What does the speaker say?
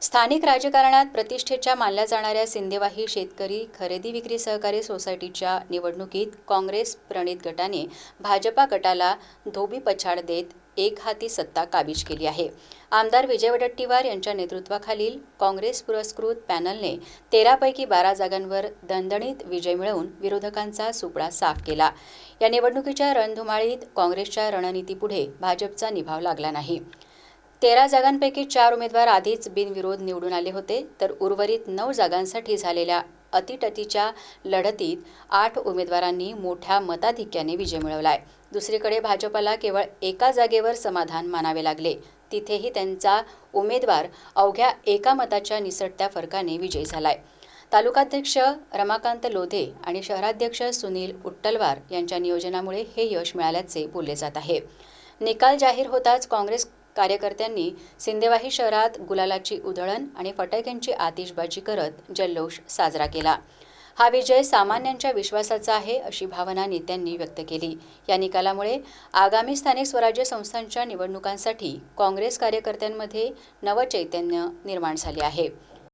स्थानिक राजकारणात प्रतिष्ठेच्या मानल्या जाणाऱ्या सिंदेवाही शेतकरी खरेदी विक्री सहकारी सोसायटीच्या निवडणुकीत काँग्रेस प्रणित गटाने भाजपा गटाला धोबी पछाड देत एकहाती सत्ता काबीज केली आहे। आमदार विजय वडेट्टीवार यांच्या नेतृत्वाखालील काँग्रेस पुरस्कृत पॅनलने 13 पैकी 12 जागांवर दणदणीत विजय मिळवून विरोधकांचा सुपडा साफ केला। या निवडणुकीच्या रणधुमाळीत काँग्रेसच्या रणनीतीपुढे भाजपचा निभाव लागला नाही। 13 जागांपैकी 4 उमेदवार आधीच बिनविरोध निवडून आले होते, तर उर्वरित 9 जागांसाठी झालेल्या अटीतटीच्या लढतीत 8 उमेदवारांनी मोठ्या मताधिक्याने विजय मिळवलाय। दुसरीकडे भाजपला केवळ एका जागेवर समाधान मानावे लागले, तिथेही त्यांचा उमेदवार अवघ्या एका मताच्या निसटत्या फरकाने विजयी झालाय। तालुकाध्यक्ष रमाकांत लोधे आणि शहराध्यक्ष सुनील उट्टलवार यांच्या नियोजनामुळे हे यश मिळाल्याचे बोलले जात आहे। निकाल जाहीर होताच काँग्रेस कार्यकर्त्यांनी सिंदेवाही शहरात गुलालाची उधळण आणि फटाक्यांची आतिषबाजी करत जल्लोष साजरा केला। हा विजय सामान्यांच्या विश्वासाचा आहे अशी भावना नेत्यांनी व्यक्त केली। या निकालामुळे आगामी स्थानिक स्वराज्य संस्थांच्या निवडणुकांसाठी काँग्रेस कार्यकर्त्यांमध्ये नवचैतन्य निर्माण झाले आहे।